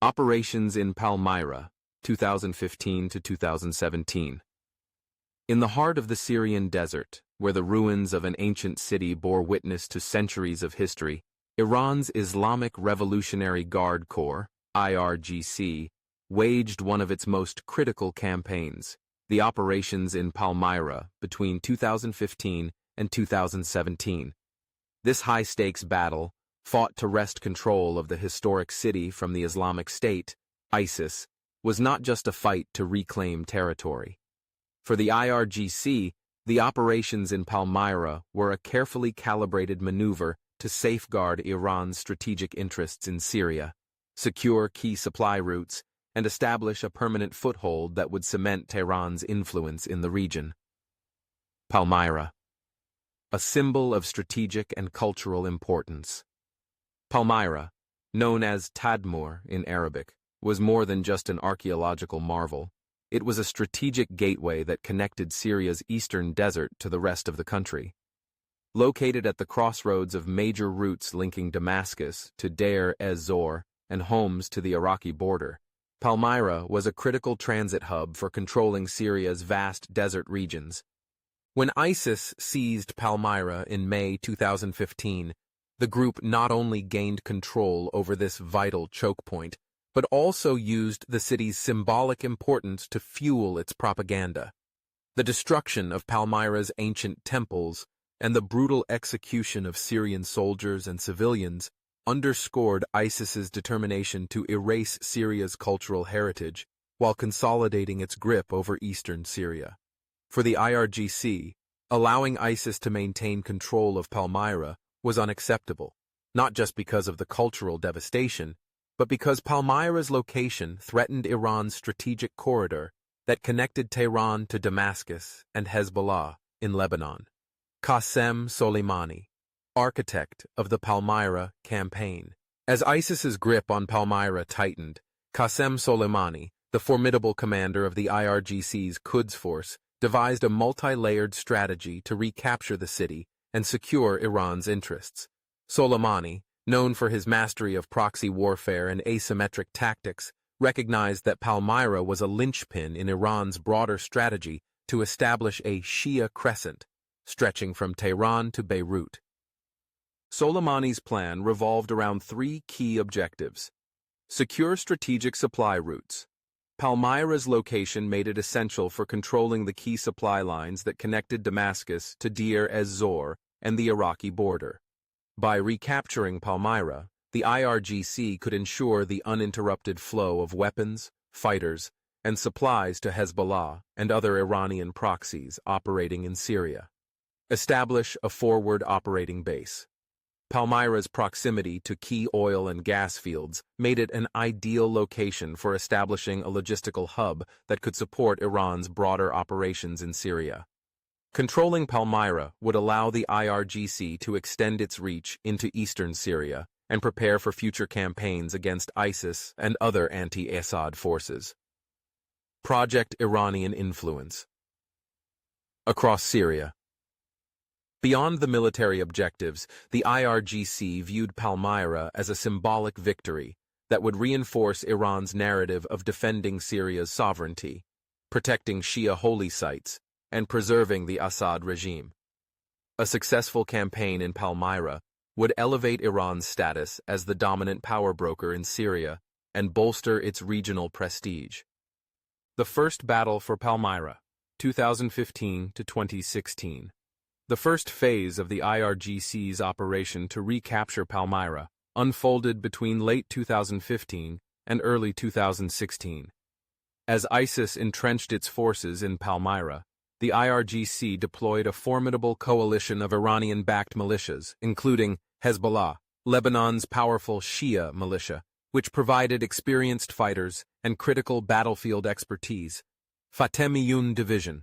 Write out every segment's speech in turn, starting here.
Operations in Palmyra, 2015 to 2017. In the heart of the Syrian desert, where the ruins of an ancient city bore witness to centuries of history, Iran's Islamic Revolutionary Guard Corps, IRGC, waged one of its most critical campaigns, the operations in Palmyra, between 2015 and 2017. This high-stakes battle, fought to wrest control of the historic city from the Islamic State, ISIS, was not just a fight to reclaim territory. For the IRGC, the operations in Palmyra were a carefully calibrated maneuver to safeguard Iran's strategic interests in Syria, secure key supply routes, and establish a permanent foothold that would cement Tehran's influence in the region. Palmyra, a symbol of strategic and cultural importance. Palmyra, known as Tadmur in Arabic, was more than just an archaeological marvel. It was a strategic gateway that connected Syria's eastern desert to the rest of the country. Located at the crossroads of major routes linking Damascus to Deir ez-Zor and Homs to the Iraqi border, Palmyra was a critical transit hub for controlling Syria's vast desert regions. When ISIS seized Palmyra in May 2015, the group not only gained control over this vital choke point, but also used the city's symbolic importance to fuel its propaganda. The destruction of Palmyra's ancient temples and the brutal execution of Syrian soldiers and civilians underscored ISIS's determination to erase Syria's cultural heritage while consolidating its grip over eastern Syria. For the IRGC, allowing ISIS to maintain control of Palmyra was unacceptable, not just because of the cultural devastation, but because Palmyra's location threatened Iran's strategic corridor that connected Tehran to Damascus and Hezbollah in Lebanon. Qasem Soleimani, architect of the Palmyra campaign. As ISIS's grip on Palmyra tightened, Qasem Soleimani, the formidable commander of the IRGC's Quds force, devised a multi-layered strategy to recapture the city and secure Iran's interests. Soleimani, known for his mastery of proxy warfare and asymmetric tactics, recognized that Palmyra was a linchpin in Iran's broader strategy to establish a Shia crescent, stretching from Tehran to Beirut. Soleimani's plan revolved around three key objectives. Secure strategic supply routes. Palmyra's location made it essential for controlling the key supply lines that connected Damascus to Deir ez-Zor and the Iraqi border. By recapturing Palmyra, the IRGC could ensure the uninterrupted flow of weapons, fighters, and supplies to Hezbollah and other Iranian proxies operating in Syria. Establish a forward operating base. Palmyra's proximity to key oil and gas fields made it an ideal location for establishing a logistical hub that could support Iran's broader operations in Syria. Controlling Palmyra would allow the IRGC to extend its reach into eastern Syria and prepare for future campaigns against ISIS and other anti-Assad forces. Project Iranian Influence. Across Syria. Beyond the military objectives, the IRGC viewed Palmyra as a symbolic victory that would reinforce Iran's narrative of defending Syria's sovereignty, protecting Shia holy sites, and preserving the Assad regime. A successful campaign in Palmyra would elevate Iran's status as the dominant power broker in Syria and bolster its regional prestige. The First Battle for Palmyra, 2015 to 2016. The first phase of the IRGC's operation to recapture Palmyra unfolded between late 2015 and early 2016. As ISIS entrenched its forces in Palmyra, the IRGC deployed a formidable coalition of Iranian-backed militias, including Hezbollah, Lebanon's powerful Shia militia, which provided experienced fighters and critical battlefield expertise. Fatemiyun Division,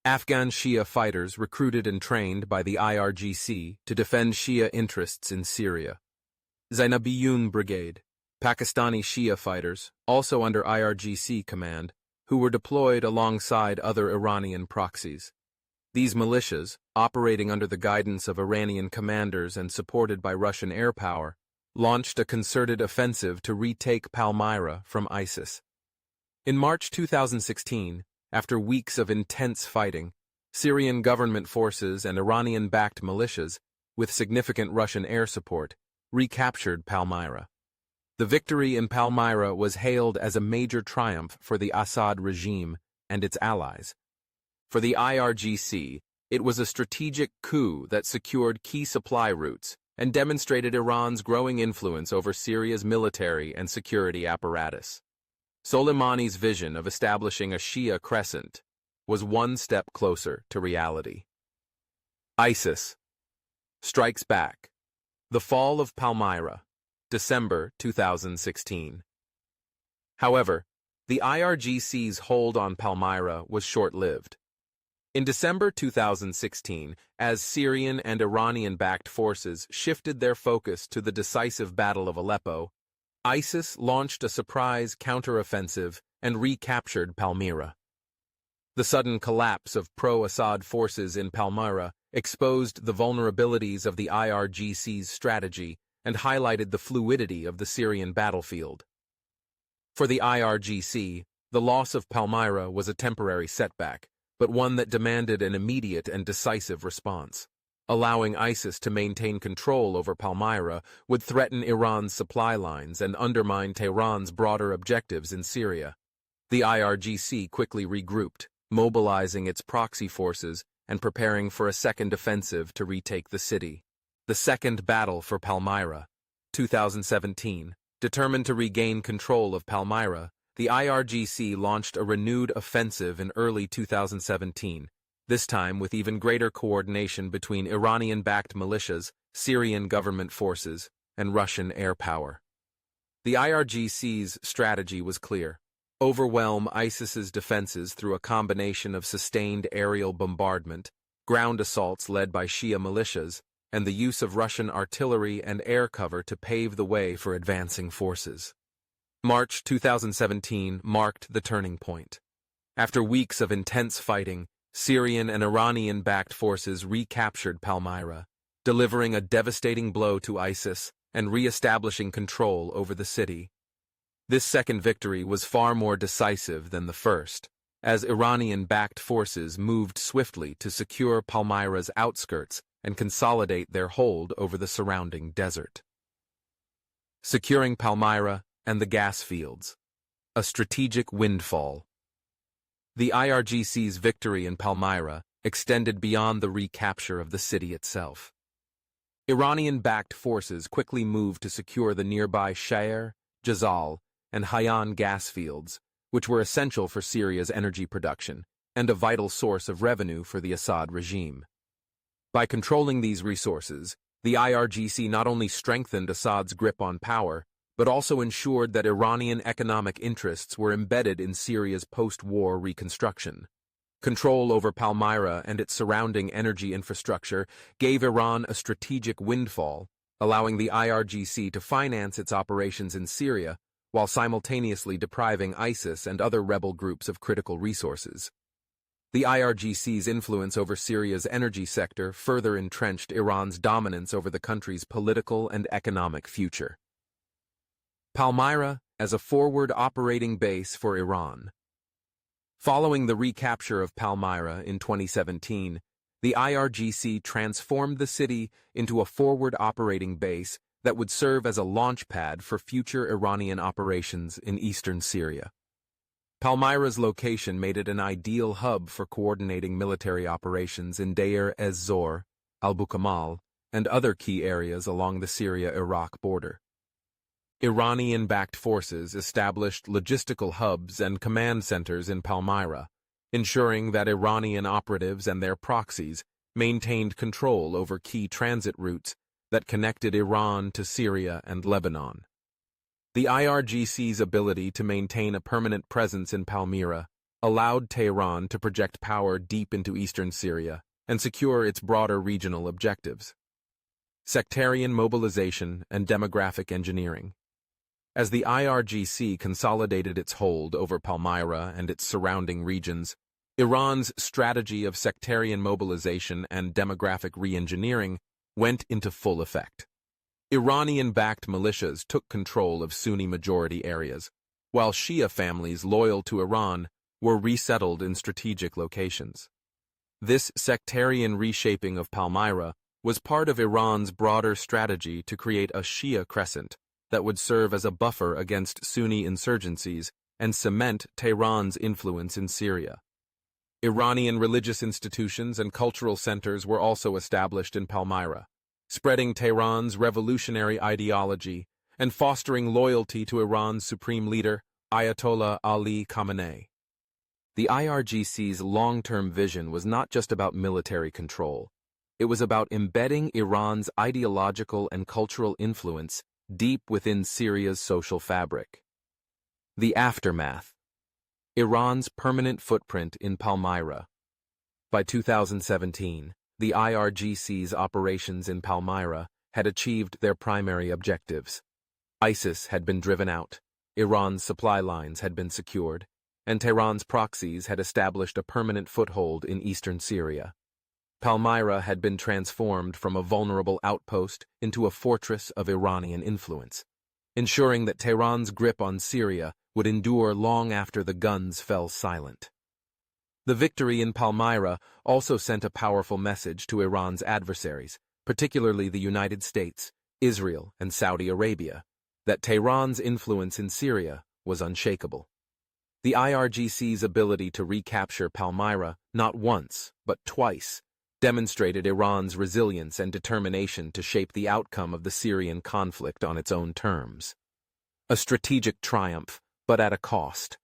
Afghan Shia fighters recruited and trained by the IRGC to defend Shia interests in Syria. Zainabiyun Brigade, Pakistani Shia fighters, also under IRGC command, who were deployed alongside other Iranian proxies. These militias, operating under the guidance of Iranian commanders and supported by Russian air power, launched a concerted offensive to retake Palmyra from ISIS. In March 2016, after weeks of intense fighting, Syrian government forces and Iranian-backed militias, with significant Russian air support, recaptured Palmyra. The victory in Palmyra was hailed as a major triumph for the Assad regime and its allies. For the IRGC, it was a strategic coup that secured key supply routes and demonstrated Iran's growing influence over Syria's military and security apparatus. Soleimani's vision of establishing a Shia crescent was one step closer to reality. ISIS strikes back. The fall of Palmyra, December 2016. However, the IRGC's hold on Palmyra was short-lived. In December 2016, as Syrian and Iranian-backed forces shifted their focus to the decisive Battle of Aleppo, ISIS launched a surprise counteroffensive and recaptured Palmyra. The sudden collapse of pro-Assad forces in Palmyra exposed the vulnerabilities of the IRGC's strategy and highlighted the fluidity of the Syrian battlefield. For the IRGC, the loss of Palmyra was a temporary setback, but one that demanded an immediate and decisive response. Allowing ISIS to maintain control over Palmyra would threaten Iran's supply lines and undermine Tehran's broader objectives in Syria. The IRGC quickly regrouped, mobilizing its proxy forces and preparing for a second offensive to retake the city. The Second Battle for Palmyra, 2017. Determined to regain control of Palmyra, the IRGC launched a renewed offensive in early 2017, this time with even greater coordination between Iranian-backed militias, Syrian government forces, and Russian air power. The IRGC's strategy was clear: overwhelm ISIS's defenses through a combination of sustained aerial bombardment, ground assaults led by Shia militias, and the use of Russian artillery and air cover to pave the way for advancing forces. March 2017 marked the turning point. After weeks of intense fighting, Syrian and Iranian-backed forces recaptured Palmyra, delivering a devastating blow to ISIS and re-establishing control over the city. This second victory was far more decisive than the first, as Iranian-backed forces moved swiftly to secure Palmyra's outskirts and consolidate their hold over the surrounding desert. Securing Palmyra and the gas fields. A strategic windfall. The IRGC's victory in Palmyra extended beyond the recapture of the city itself. Iranian-backed forces quickly moved to secure the nearby Shair, Jazal, and Hayyan gas fields, which were essential for Syria's energy production and a vital source of revenue for the Assad regime. By controlling these resources, the IRGC not only strengthened Assad's grip on power, but also ensured that Iranian economic interests were embedded in Syria's post-war reconstruction. Control over Palmyra and its surrounding energy infrastructure gave Iran a strategic windfall, allowing the IRGC to finance its operations in Syria while simultaneously depriving ISIS and other rebel groups of critical resources. The IRGC's influence over Syria's energy sector further entrenched Iran's dominance over the country's political and economic future. Palmyra as a forward operating base for Iran. Following the recapture of Palmyra in 2017, the IRGC transformed the city into a forward operating base that would serve as a launch pad for future Iranian operations in eastern Syria. Palmyra's location made it an ideal hub for coordinating military operations in Deir ez-Zor, al-Bukamal, and other key areas along the Syria-Iraq border. Iranian-backed forces established logistical hubs and command centers in Palmyra, ensuring that Iranian operatives and their proxies maintained control over key transit routes that connected Iran to Syria and Lebanon. The IRGC's ability to maintain a permanent presence in Palmyra allowed Tehran to project power deep into eastern Syria and secure its broader regional objectives. Sectarian mobilization and demographic engineering. As the IRGC consolidated its hold over Palmyra and its surrounding regions, Iran's strategy of sectarian mobilization and demographic re-engineering went into full effect. Iranian-backed militias took control of Sunni-majority areas, while Shia families loyal to Iran were resettled in strategic locations. This sectarian reshaping of Palmyra was part of Iran's broader strategy to create a Shia crescent that would serve as a buffer against Sunni insurgencies and cement Tehran's influence in Syria. Iranian religious institutions and cultural centers were also established in Palmyra, spreading Tehran's revolutionary ideology and fostering loyalty to Iran's supreme leader, Ayatollah Ali Khamenei. The IRGC's long-term vision was not just about military control. It was about embedding Iran's ideological and cultural influence deep within Syria's social fabric. The aftermath. Iran's permanent footprint in Palmyra. By 2017, the IRGC's operations in Palmyra had achieved their primary objectives. ISIS had been driven out, Iran's supply lines had been secured, and Tehran's proxies had established a permanent foothold in eastern Syria. Palmyra had been transformed from a vulnerable outpost into a fortress of Iranian influence, ensuring that Tehran's grip on Syria would endure long after the guns fell silent. The victory in Palmyra also sent a powerful message to Iran's adversaries, particularly the United States, Israel, and Saudi Arabia, that Tehran's influence in Syria was unshakable. The IRGC's ability to recapture Palmyra not once, but twice, demonstrated Iran's resilience and determination to shape the outcome of the Syrian conflict on its own terms. A strategic triumph, but at a cost.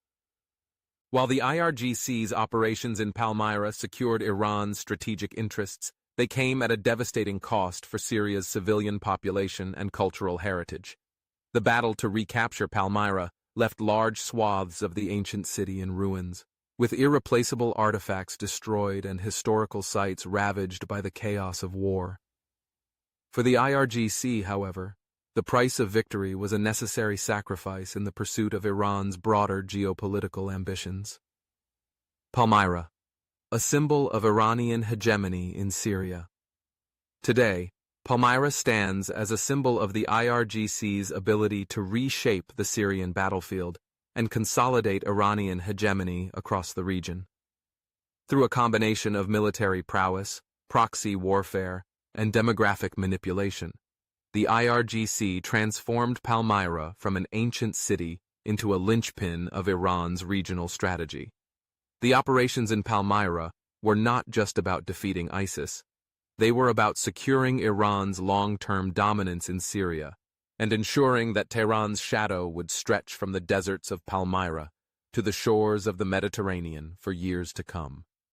While the IRGC's operations in Palmyra secured Iran's strategic interests, they came at a devastating cost for Syria's civilian population and cultural heritage. The battle to recapture Palmyra left large swaths of the ancient city in ruins, with irreplaceable artifacts destroyed and historical sites ravaged by the chaos of war. For the IRGC, however, the price of victory was a necessary sacrifice in the pursuit of Iran's broader geopolitical ambitions. Palmyra, a symbol of Iranian hegemony in Syria. Today, Palmyra stands as a symbol of the IRGC's ability to reshape the Syrian battlefield and consolidate Iranian hegemony across the region. Through a combination of military prowess, proxy warfare, and demographic manipulation, the IRGC transformed Palmyra from an ancient city into a linchpin of Iran's regional strategy. The operations in Palmyra were not just about defeating ISIS. They were about securing Iran's long-term dominance in Syria and ensuring that Tehran's shadow would stretch from the deserts of Palmyra to the shores of the Mediterranean for years to come.